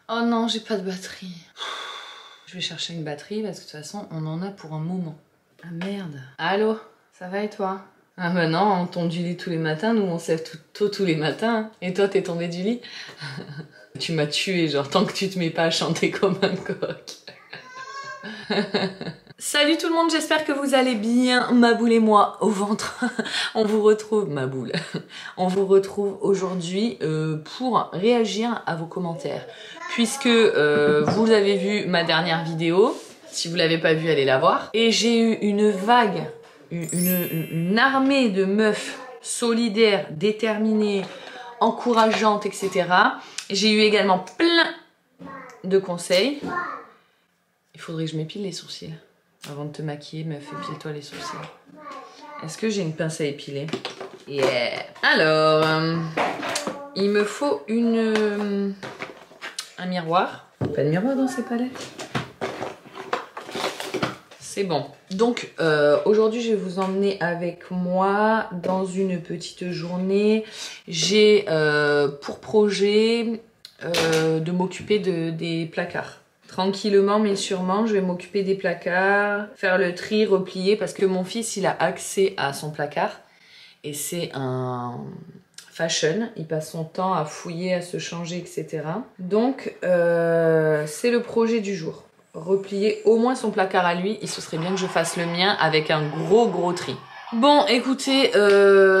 Oh non, j'ai pas de batterie. Je vais chercher une batterie parce que de toute façon, on en a pour un moment. Ah merde. Allô, ça va et toi? Ah bah non, on tombe du lit tous les matins, nous on se lève tôt tous les matins. Et toi, t'es tombé du lit? Tu m'as tué, genre, tant que tu te mets pas à chanter comme un coq. Salut tout le monde, j'espère que vous allez bien. Ma boule et moi au ventre. On vous retrouve, ma boule. On vous retrouve aujourd'hui pour réagir à vos commentaires. Puisque vous avez vu ma dernière vidéo. Si vous l'avez pas vue, allez la voir. Et j'ai eu une vague, une armée de meufs solidaires, déterminées, encourageantes, etc. J'ai eu également plein de conseils. Il faudrait que je m'épile les sourcils. Avant de te maquiller, meuf, épile-toi les sourcils. Est-ce que j'ai une pince à épiler? Yeah. Alors, il me faut un miroir. Pas de miroir dans ces palettes? C'est bon. Donc, aujourd'hui, je vais vous emmener avec moi dans une petite journée. J'ai pour projet de m'occuper des placards. Tranquillement mais sûrement, je vais m'occuper des placards, faire le tri, replier, parce que mon fils, il a accès à son placard. Et c'est un fashion, il passe son temps à fouiller, à se changer, etc. Donc, c'est le projet du jour. Replier au moins son placard à lui, et ce serait bien que je fasse le mien avec un gros tri. Bon, écoutez,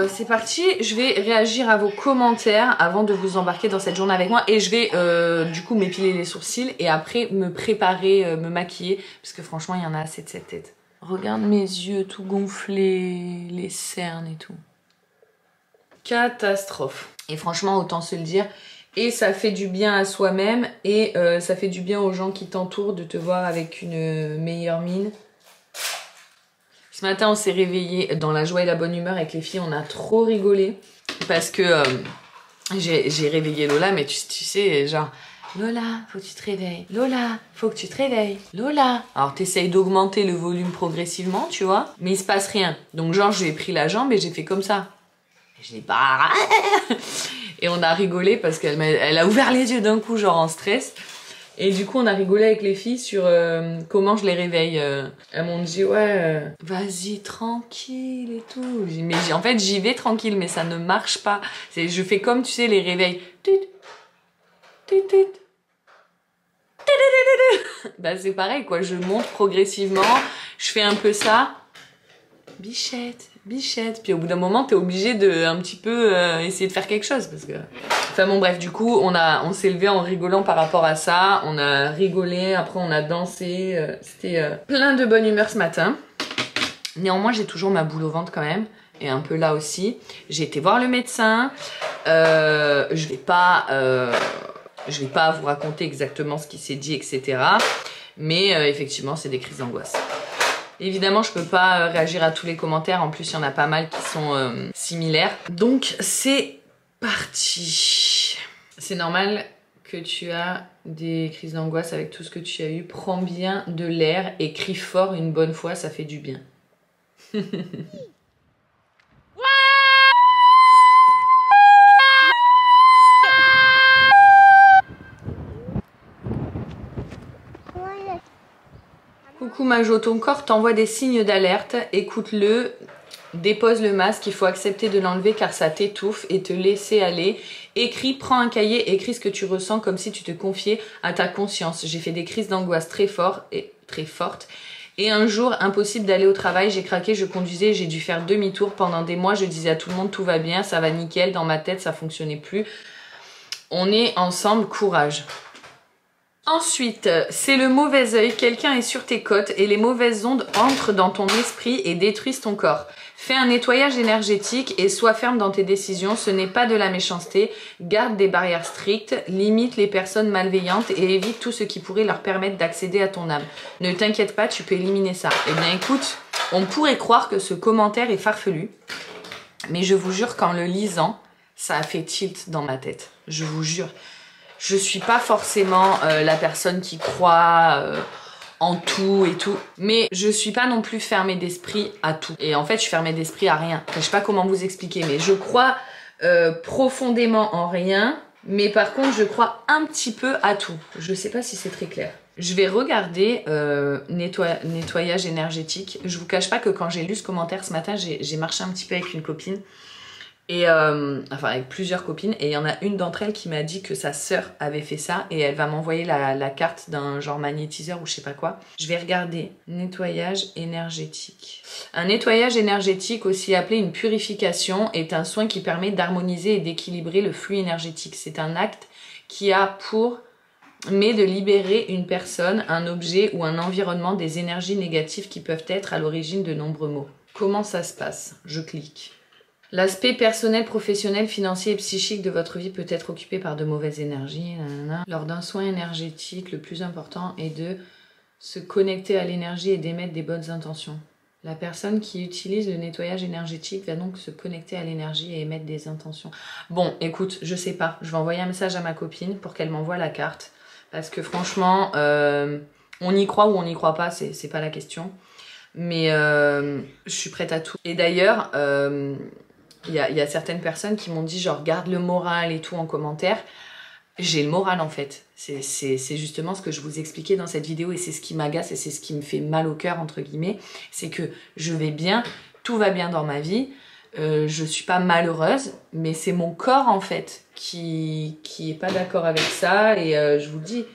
c'est parti. Je vais réagir à vos commentaires avant de vous embarquer dans cette journée avec moi. Et je vais du coup m'épiler les sourcils et après me préparer, me maquiller. Parce que franchement, il y en a assez de cette tête. Regarde mes yeux tout gonflés, les cernes et tout. Catastrophe. Et franchement, autant se le dire. Et ça fait du bien à soi-même. Et ça fait du bien aux gens qui t'entourent de te voir avec une meilleure mine. Ce matin, on s'est réveillé dans la joie et la bonne humeur avec les filles. On a trop rigolé parce que j'ai réveillé Lola, mais tu sais, genre Lola, faut que tu te réveilles. Lola, faut que tu te réveilles. Lola. Alors, t'essayes d'augmenter le volume progressivement, tu vois, mais il se passe rien. Donc, genre, je lui ai pris la jambe et j'ai fait comme ça. Et je l'ai pas. Et on a rigolé parce qu'elle a ouvert les yeux d'un coup, genre en stress. Et du coup, on a rigolé avec les filles sur comment je les réveille. Elles m'ont dit, ouais, vas-y, tranquille et tout. Mais en fait, j'y vais tranquille, mais ça ne marche pas. Je fais comme, tu sais, les réveils. Bah, c'est pareil, quoi. Je monte progressivement. Je fais un peu ça. Bichette, bichette. Puis au bout d'un moment, t'es obligé de un petit peu essayer de faire quelque chose. Parce que... Enfin bon, bref, du coup, on s'est levé en rigolant par rapport à ça. On a rigolé, après on a dansé. C'était plein de bonne humeur ce matin. Néanmoins, j'ai toujours ma boule au ventre quand même. Et un peu là aussi. J'ai été voir le médecin. Je vais pas vous raconter exactement ce qui s'est dit, etc. Mais effectivement, c'est des crises d'angoisse. Évidemment, je peux pas réagir à tous les commentaires. En plus, il y en a pas mal qui sont similaires. Donc, c'est parti. C'est normal que tu as des crises d'angoisse avec tout ce que tu as eu. Prends bien de l'air et crie fort une bonne fois, ça fait du bien. Coucou Majo, ton corps t'envoie des signes d'alerte, écoute-le, dépose le masque, il faut accepter de l'enlever car ça t'étouffe et te laisser aller. Écris, prends un cahier, écris ce que tu ressens comme si tu te confiais à ta conscience. J'ai fait des crises d'angoisse très fortes et un jour, impossible d'aller au travail, j'ai craqué, je conduisais, j'ai dû faire demi-tour. Pendant des mois, je disais à tout le monde tout va bien, ça va nickel, dans ma tête ça fonctionnait plus. On est ensemble, courage. Ensuite, c'est le mauvais œil, quelqu'un est sur tes côtes et les mauvaises ondes entrent dans ton esprit et détruisent ton corps. Fais un nettoyage énergétique et sois ferme dans tes décisions, ce n'est pas de la méchanceté, garde des barrières strictes, limite les personnes malveillantes et évite tout ce qui pourrait leur permettre d'accéder à ton âme. Ne t'inquiète pas, tu peux éliminer ça. Eh bien écoute, on pourrait croire que ce commentaire est farfelu, mais je vous jure qu'en le lisant, ça a fait tilt dans ma tête, je vous jure. Je suis pas forcément la personne qui croit en tout et tout, mais je suis pas non plus fermée d'esprit à tout. Et en fait, je suis fermée d'esprit à rien. Enfin, je sais pas comment vous expliquer, mais je crois profondément en rien, Mais par contre, je crois un petit peu à tout. Je sais pas si c'est très clair. Je vais regarder nettoyage énergétique. Je vous cache pas que quand j'ai lu ce commentaire ce matin, j'ai marché un petit peu avec une copine. Et enfin avec plusieurs copines. Et il y en a une d'entre elles qui m'a dit que sa sœur avait fait ça. Et elle va m'envoyer la carte d'un genre magnétiseur ou je sais pas quoi. Je vais regarder. Nettoyage énergétique. Un nettoyage énergétique, aussi appelé une purification, est un soin qui permet d'harmoniser et d'équilibrer le flux énergétique. C'est un acte qui a pour mais de libérer une personne, un objet ou un environnement des énergies négatives qui peuvent être à l'origine de nombreux maux. Comment ça se passe? Je clique. L'aspect personnel, professionnel, financier et psychique de votre vie peut être occupé par de mauvaises énergies. Nanana. Lors d'un soin énergétique, le plus important est de se connecter à l'énergie et d'émettre des bonnes intentions. La personne qui utilise le nettoyage énergétique va donc se connecter à l'énergie et émettre des intentions. Bon, écoute, je sais pas. Je vais envoyer un message à ma copine pour qu'elle m'envoie la carte. Parce que franchement, on y croit ou on n'y croit pas, c'est pas la question. Mais je suis prête à tout. Et d'ailleurs, il y a certaines personnes qui m'ont dit genre garde le moral et tout en commentaire. J'ai le moral en fait. C'est justement ce que je vous expliquais dans cette vidéo et c'est ce qui m'agace et c'est ce qui me fait mal au cœur entre guillemets. C'est que je vais bien, tout va bien dans ma vie. Je suis pas malheureuse, mais c'est mon corps en fait qui est pas d'accord avec ça et je vous dis,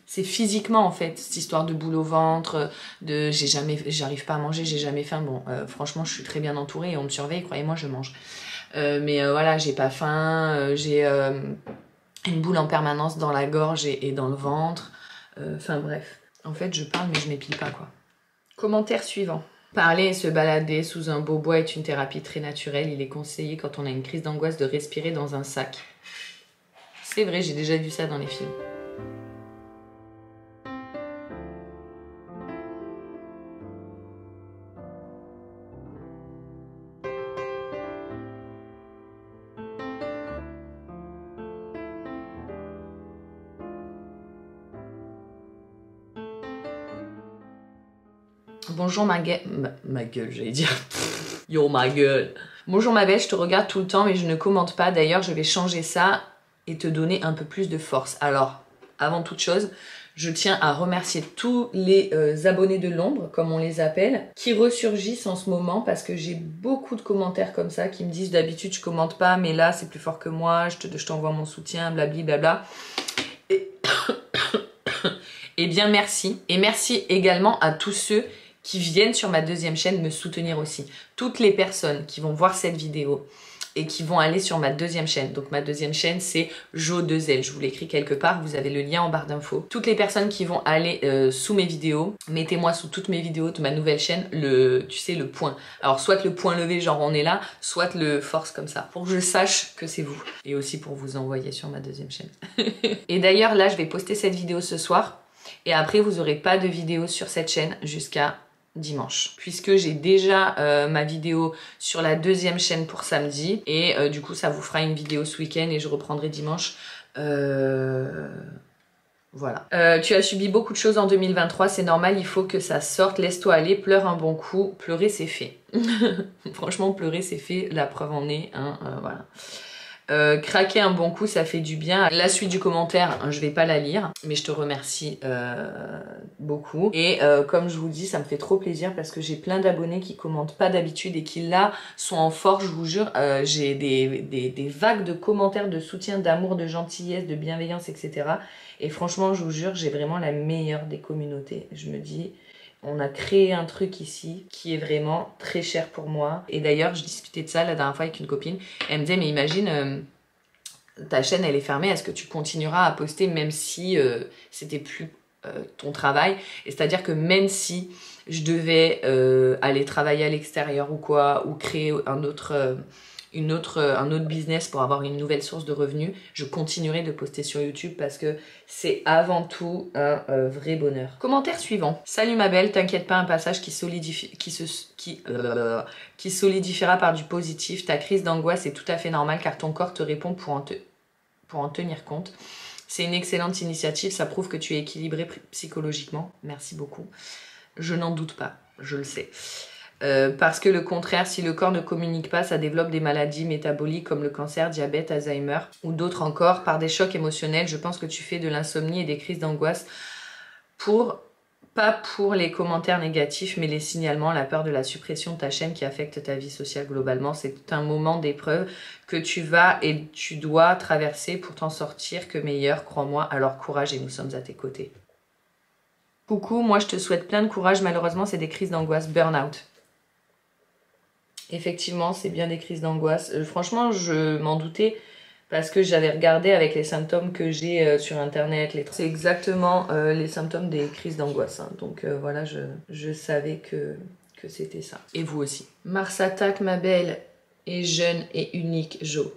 c'est physiquement en fait cette histoire de boule au ventre, de j'arrive pas à manger, j'ai jamais faim. Bon, franchement, je suis très bien entourée et on me surveille, croyez-moi, je mange. Mais voilà, j'ai pas faim, j'ai une boule en permanence dans la gorge et dans le ventre. Enfin bref, en fait, je parle mais je m'épile pas quoi. Commentaire suivant. Parler et se balader sous un beau bois est une thérapie très naturelle. Il est conseillé quand on a une crise d'angoisse de respirer dans un sac. C'est vrai, j'ai déjà vu ça dans les films. Bonjour ma gueule, ma gueule j'allais dire. Yo ma gueule. Bonjour ma belle, je te regarde tout le temps mais je ne commente pas. D'ailleurs je vais changer ça et te donner un peu plus de force. Alors, avant toute chose, je tiens à remercier tous les abonnés de l'ombre, comme on les appelle, qui ressurgissent en ce moment parce que j'ai beaucoup de commentaires comme ça qui me disent d'habitude je commente pas mais là c'est plus fort que moi, je t'envoie mon soutien, blabli blabla. Et bien merci. Et merci également à tous ceux qui viennent sur ma deuxième chaîne me soutenir aussi. Toutes les personnes qui vont voir cette vidéo et qui vont aller sur ma deuxième chaîne. Donc ma deuxième chaîne c'est Jo2L. Je vous l'écris quelque part, vous avez le lien en barre d'infos. Toutes les personnes qui vont aller sous mes vidéos, mettez-moi sous toutes mes vidéos de ma nouvelle chaîne tu sais, le point. Alors soit le point levé, genre on est là, soit le force comme ça, pour que je sache que c'est vous. Et aussi pour vous envoyer sur ma deuxième chaîne. Et d'ailleurs là, je vais poster cette vidéo ce soir. Et après, vous n'aurez pas de vidéo sur cette chaîne jusqu'à dimanche. Puisque j'ai déjà ma vidéo sur la deuxième chaîne pour samedi. Et du coup, ça vous fera une vidéo ce week-end et je reprendrai dimanche. Voilà. Tu as subi beaucoup de choses en 2023, c'est normal, il faut que ça sorte. Laisse-toi aller, pleure un bon coup. Pleurer, c'est fait. Franchement, pleurer, c'est fait. La preuve en est. Hein, voilà. Craquer un bon coup, ça fait du bien. La suite du commentaire, je vais pas la lire, mais je te remercie beaucoup. Et comme je vous dis, ça me fait trop plaisir parce que j'ai plein d'abonnés qui commentent pas d'habitude et qui là sont en force, je vous jure. J'ai des vagues de commentaires, de soutien, d'amour, de gentillesse, de bienveillance, etc. Et franchement, je vous jure, j'ai vraiment la meilleure des communautés. Je me dis... On a créé un truc ici qui est vraiment très cher pour moi. Et d'ailleurs, je discutais de ça la dernière fois avec une copine. Elle me disait, mais imagine, ta chaîne, elle est fermée. Est-ce que tu continueras à poster même si c'était plus ton travail? Et c'est-à-dire que même si je devais aller travailler à l'extérieur ou quoi, ou créer un autre business pour avoir une nouvelle source de revenus, je continuerai de poster sur YouTube parce que c'est avant tout un vrai bonheur. Commentaire suivant. Salut ma belle, t'inquiète pas, un passage qui solidifiera par du positif. Ta crise d'angoisse est tout à fait normale car ton corps te répond pour en tenir compte. C'est une excellente initiative, ça prouve que tu es équilibré psychologiquement. Merci beaucoup. Je n'en doute pas, je le sais. Parce que le contraire, si le corps ne communique pas, ça développe des maladies métaboliques comme le cancer, diabète, Alzheimer ou d'autres encore. Par des chocs émotionnels, je pense que tu fais de l'insomnie et des crises d'angoisse pas pour les commentaires négatifs, mais les signalements, la peur de la suppression de ta chaîne qui affecte ta vie sociale globalement. C'est un moment d'épreuve que tu vas et tu dois traverser pour t'en sortir que meilleur, crois-moi. Alors courage et nous sommes à tes côtés. Coucou, moi je te souhaite plein de courage. Malheureusement, c'est des crises d'angoisse, burn-out. Effectivement, c'est bien des crises d'angoisse. Franchement, je m'en doutais parce que j'avais regardé avec les symptômes que j'ai sur internet. C'est exactement les symptômes des crises d'angoisse. Hein. Donc voilà, je savais que c'était ça. Et vous aussi. Mars attaque, ma belle, et jeune et unique Jo.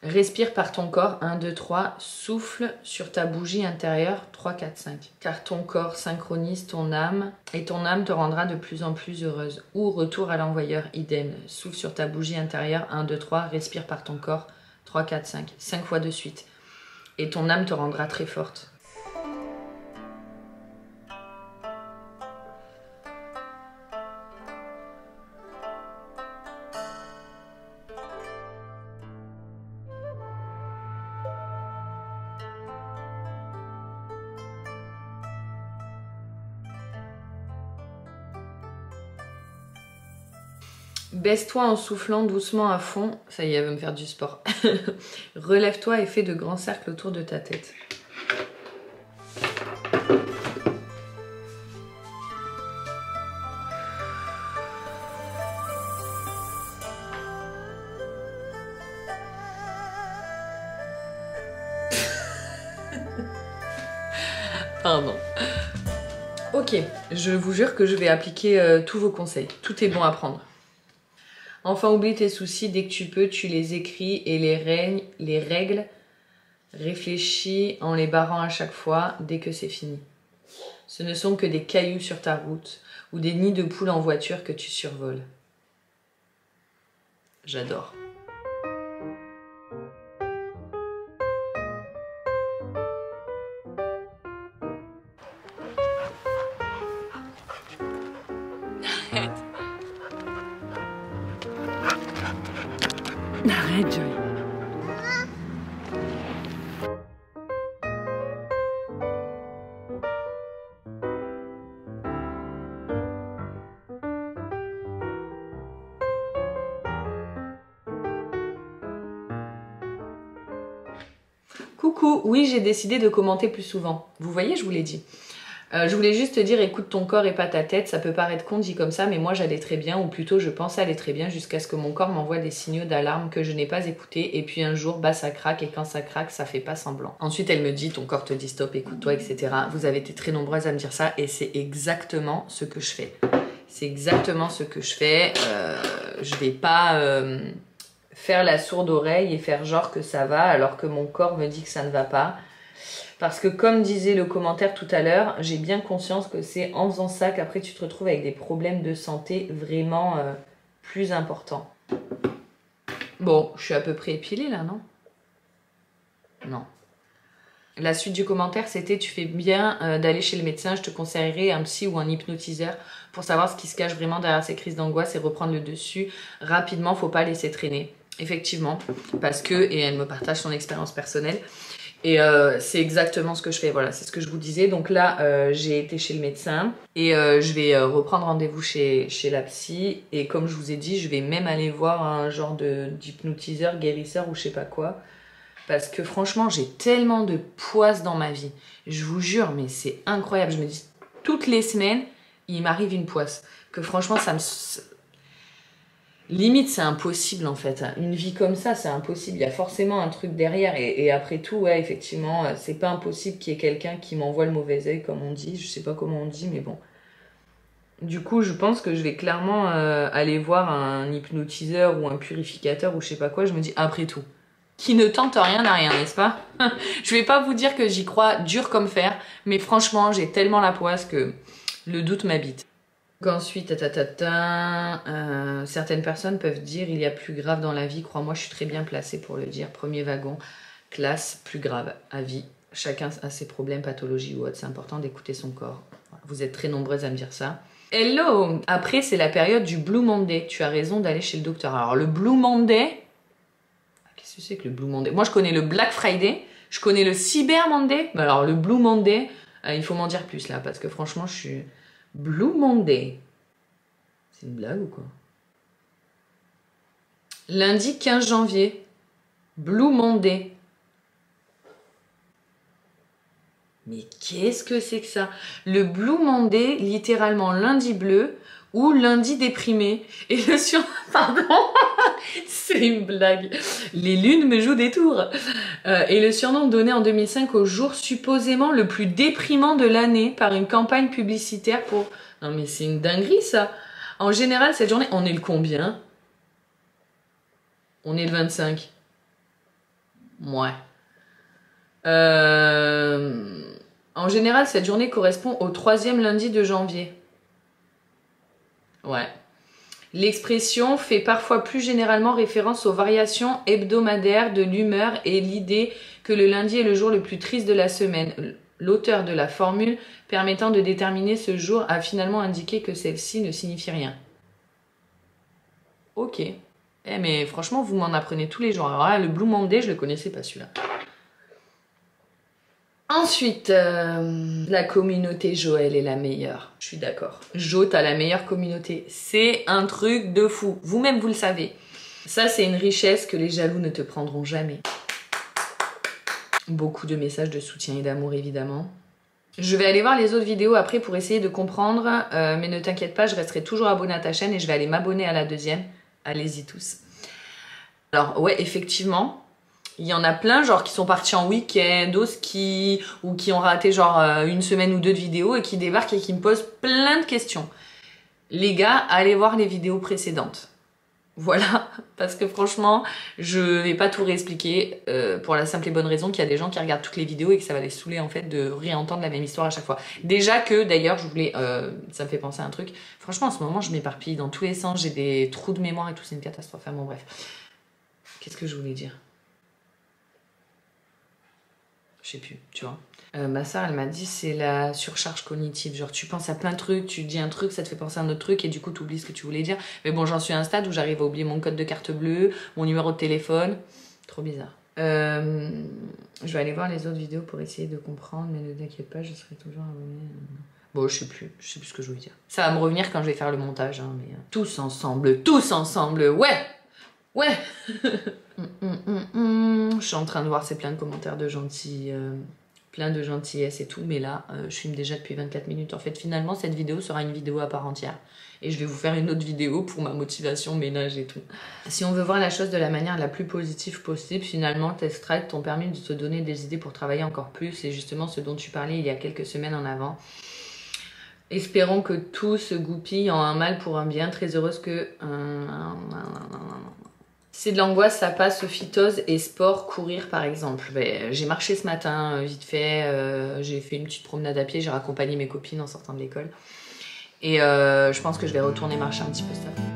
Respire par ton corps, 1, 2, 3, souffle sur ta bougie intérieure, 3, 4, 5. Car ton corps synchronise ton âme et ton âme te rendra de plus en plus heureuse. Ou retour à l'envoyeur, idem. Souffle sur ta bougie intérieure, 1, 2, 3, respire par ton corps, 3, 4, 5. 5 fois de suite. Et ton âme te rendra très forte. Baisse-toi en soufflant doucement à fond. Ça y est, elle veut me faire du sport. Relève-toi et fais de grands cercles autour de ta tête. Pardon. Ok, je vous jure que je vais appliquer tous vos conseils. Tout est bon à prendre. Enfin, oublie tes soucis dès que tu peux, tu les écris et les règles, réfléchis en les barrant à chaque fois dès que c'est fini. Ce ne sont que des cailloux sur ta route ou des nids de poules en voiture que tu survoles. J'adore. Arrête, Joy. Coucou, oui, j'ai décidé de commenter plus souvent. Vous voyez, je vous l'ai dit. Je voulais juste te dire, écoute ton corps et pas ta tête. Ça peut paraître con dit comme ça, mais moi j'allais très bien, ou plutôt je pensais aller très bien jusqu'à ce que mon corps m'envoie des signaux d'alarme que je n'ai pas écoutés. Et puis un jour, bah ça craque, et quand ça craque, ça fait pas semblant. Ensuite, elle me dit, ton corps te dit stop, écoute-toi, etc. Vous avez été très nombreuses à me dire ça, et c'est exactement ce que je fais. C'est exactement ce que je fais. Je vais pas faire la sourde oreille et faire genre que ça va, alors que mon corps me dit que ça ne va pas. Parce que comme disait le commentaire tout à l'heure, j'ai bien conscience que c'est en faisant ça qu'après tu te retrouves avec des problèmes de santé vraiment plus importants. Bon, je suis à peu près épilée là, non? Non. La suite du commentaire, c'était « Tu fais bien d'aller chez le médecin, je te conseillerais un psy ou un hypnotiseur pour savoir ce qui se cache vraiment derrière ces crises d'angoisse et reprendre le dessus rapidement, faut pas laisser traîner. » Effectivement, parce que, et elle me partage son expérience personnelle, et c'est exactement ce que je fais, voilà, c'est ce que je vous disais. Donc là, j'ai été chez le médecin et je vais reprendre rendez-vous chez la psy. Et comme je vous ai dit, je vais même aller voir un genre d'hypnotiseur, guérisseur ou je sais pas quoi. Parce que franchement, j'ai tellement de poisse dans ma vie. Je vous jure, mais c'est incroyable. Je me dis, toutes les semaines, il m'arrive une poisse. Que franchement, ça me... Limite, c'est impossible en fait. Une vie comme ça, c'est impossible. Il y a forcément un truc derrière. Et après tout, ouais, effectivement, c'est pas impossible qu'il y ait quelqu'un qui m'envoie le mauvais œil, comme on dit. Je sais pas comment on dit, mais bon. Du coup, je pense que je vais clairement aller voir un hypnotiseur ou un purificateur ou je sais pas quoi. Je me dis, après tout, qui ne tente rien à rien, n'est-ce pas? Je vais pas vous dire que j'y crois dur comme fer, mais franchement, j'ai tellement la poisse que le doute m'habite. Ensuite, certaines personnes peuvent dire il y a plus grave dans la vie. Crois-moi, je suis très bien placée pour le dire. Premier wagon, classe, plus grave, à vie. Chacun a ses problèmes, pathologies ou autres. C'est important d'écouter son corps. Vous êtes très nombreuses à me dire ça. Hello! Après, c'est la période du Blue Monday. Tu as raison d'aller chez le docteur. Alors, le Blue Monday... Qu'est-ce que c'est que le Blue Monday? Moi, je connais le Black Friday. Je connais le Cyber Monday. Mais alors, le Blue Monday, il faut m'en dire plus, là. Parce que franchement, je suis... Blue Monday. C'est une blague ou quoi? Lundi 15 janvier. Blue Monday. Mais qu'est-ce que c'est que ça? Le Blue Monday, littéralement lundi bleu ou lundi déprimé. Et le surnom... Pardon. C'est une blague. Les lunes me jouent des tours. Et le surnom donné en 2005 au jour supposément le plus déprimant de l'année par une campagne publicitaire pour... Non mais c'est une dinguerie ça. En général, cette journée, on est le combien? On est le 25. Ouais. En général, cette journée correspond au 3e lundi de janvier. Ouais. L'expression fait parfois plus généralement référence aux variations hebdomadaires de l'humeur et l'idée que le lundi est le jour le plus triste de la semaine. L'auteur de la formule permettant de déterminer ce jour a finalement indiqué que celle-ci ne signifie rien. Ok. Eh mais franchement, vous m'en apprenez tous les jours. Alors là, le Blue Monday, je le connaissais pas celui-là. Ensuite, la communauté Joël est la meilleure. Je suis d'accord. Jo, t'as la meilleure communauté. C'est un truc de fou. Vous-même, vous le savez. Ça, c'est une richesse que les jaloux ne te prendront jamais. Beaucoup de messages de soutien et d'amour, évidemment. Je vais aller voir les autres vidéos après pour essayer de comprendre. Mais ne t'inquiète pas, je resterai toujours abonnée à ta chaîne et je vais aller m'abonner à la deuxième. Allez-y tous. Alors, ouais, effectivement... Il y en a plein, genre, qui sont partis en week-end, d'autres qui ont raté, genre, une semaine ou deux de vidéos et qui débarquent et qui me posent plein de questions. Les gars, allez voir les vidéos précédentes. Voilà, parce que franchement, je vais pas tout réexpliquer pour la simple et bonne raison qu'il y a des gens qui regardent toutes les vidéos et que ça va les saouler, en fait, de réentendre la même histoire à chaque fois. Déjà que, d'ailleurs, je voulais... ça me fait penser à un truc. Franchement, en ce moment, je m'éparpille dans tous les sens, j'ai des trous de mémoire et tout, c'est une catastrophe. Enfin, bon, bref. Qu'est-ce que je voulais dire ? Je sais plus, tu vois. Ma soeur, elle m'a dit c'est la surcharge cognitive. Genre, tu penses à plein de trucs, tu dis un truc, ça te fait penser à un autre truc et du coup, tu oublies ce que tu voulais dire. Mais bon, j'en suis à un stade où j'arrive à oublier mon code de carte bleue, mon numéro de téléphone. Trop bizarre. Je vais aller voir les autres vidéos pour essayer de comprendre, mais ne t'inquiète pas, je serai toujours abonnée. Bon, je sais plus ce que je voulais dire. Ça va me revenir quand je vais faire le montage, hein, mais tous ensemble, ouais! Ouais. Je suis en train de voir, c'est plein de commentaires de gentils, plein de gentillesse et tout, mais là, je filme déjà depuis 24 minutes. En fait, finalement, cette vidéo sera une vidéo à part entière. Et je vais vous faire une autre vidéo pour ma motivation, ménage et tout. Si on veut voir la chose de la manière la plus positive possible, finalement, tes strikes t'ont permis de te donner des idées pour travailler encore plus. C'est justement ce dont tu parlais il y a quelques semaines en avant. Espérons que tout se goupille en un mal pour un bien. Très heureuse que... C'est de l'angoisse, ça passe, phytose et sport, courir par exemple. J'ai marché ce matin, vite fait, j'ai fait une petite promenade à pied, j'ai raccompagné mes copines en sortant de l'école. Et je pense que je vais retourner marcher un petit peu cet après-midi.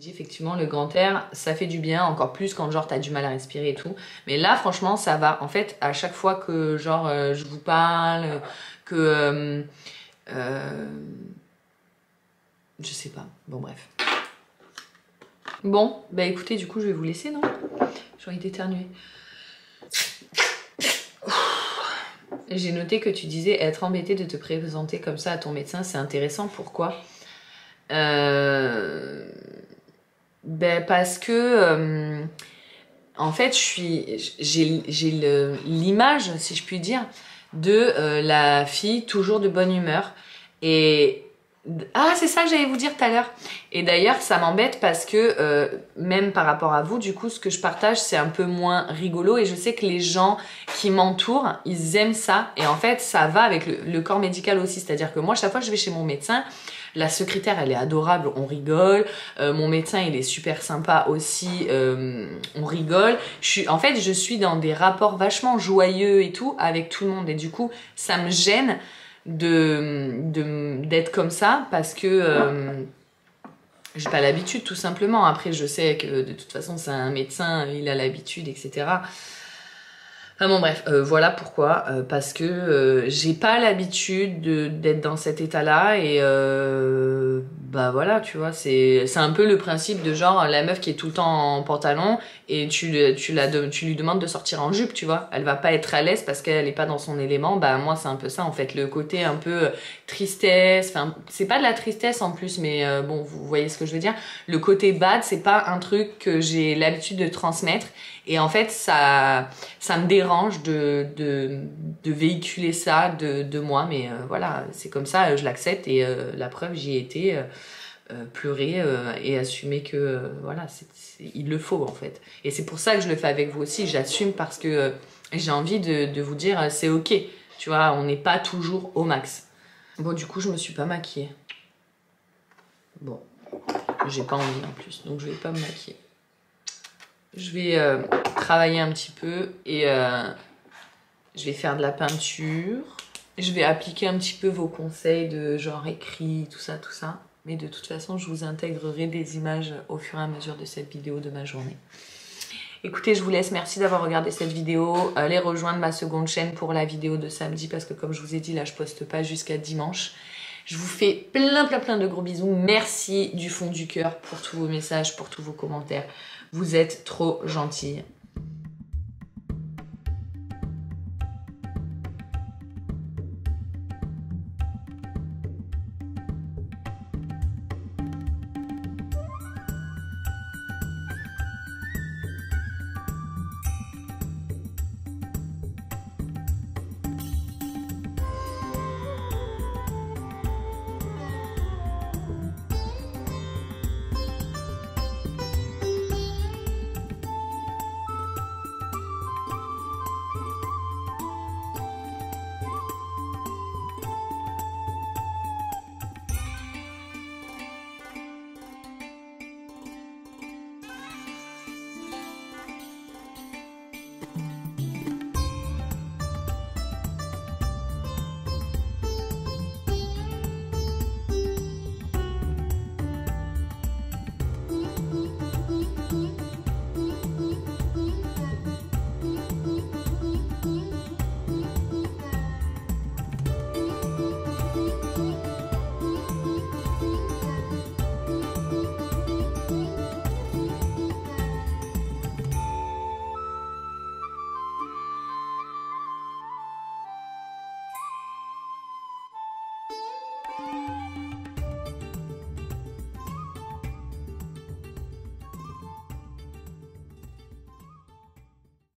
Effectivement, le grand air, ça fait du bien, encore plus quand genre t'as du mal à respirer et tout. Mais là, franchement, ça va. En fait, à chaque fois que genre je vous parle, que je sais pas. Bon, bref. Bon, bah écoutez, du coup, je vais vous laisser, non? J'ai envie d'éternuer. J'ai noté que tu disais être embêtée de te présenter comme ça à ton médecin. C'est intéressant. Pourquoi? Ben parce que en fait j'ai l'image, si je puis dire, de la fille toujours de bonne humeur. Et ah, c'est ça que j'allais vous dire tout à l'heure. Et d'ailleurs ça m'embête parce que même par rapport à vous, du coup ce que je partage c'est un peu moins rigolo et je sais que les gens qui m'entourent ils aiment ça et en fait ça va avec le corps médical aussi. C'est à dire que moi chaque fois que je vais chez mon médecin, la secrétaire, elle est adorable, on rigole. Mon médecin, il est super sympa aussi, on rigole. En fait, je suis dans des rapports vachement joyeux et tout avec tout le monde. Et du coup, ça me gêne d'être comme ça parce que j'ai pas l'habitude tout simplement. Après je sais que de toute façon c'est un médecin, il a l'habitude, etc. Enfin bon bref, voilà pourquoi, parce que j'ai pas l'habitude d'être dans cet état-là et bah voilà, tu vois, c'est un peu le principe de genre la meuf qui est tout le temps en pantalon et tu lui demandes de sortir en jupe, tu vois, elle va pas être à l'aise parce qu'elle est pas dans son élément. Bah moi c'est un peu ça en fait, le côté un peu tristesse, enfin c'est pas de la tristesse en plus, mais bon vous voyez ce que je veux dire, le côté bad c'est pas un truc que j'ai l'habitude de transmettre. Et en fait, ça me dérange de véhiculer ça de moi, mais voilà, c'est comme ça, je l'accepte et la preuve, j'y ai été pleurer et assumer que voilà, il le faut en fait. Et c'est pour ça que je le fais avec vous aussi, j'assume parce que j'ai envie de vous dire c'est ok, tu vois, on n'est pas toujours au max. Bon, du coup, je me suis pas maquillée. Bon, j'ai pas envie en plus, donc je vais pas me maquiller. Je vais travailler un petit peu et je vais faire de la peinture. Je vais appliquer un petit peu vos conseils de genre écrit, tout ça, tout ça. Mais de toute façon, je vous intégrerai des images au fur et à mesure de cette vidéo de ma journée. Écoutez, je vous laisse. Merci d'avoir regardé cette vidéo. Allez rejoindre ma seconde chaîne pour la vidéo de samedi parce que comme je vous ai dit, là, je poste pas jusqu'à dimanche. Je vous fais plein de gros bisous. Merci du fond du cœur pour tous vos messages, pour tous vos commentaires. Vous êtes trop gentils.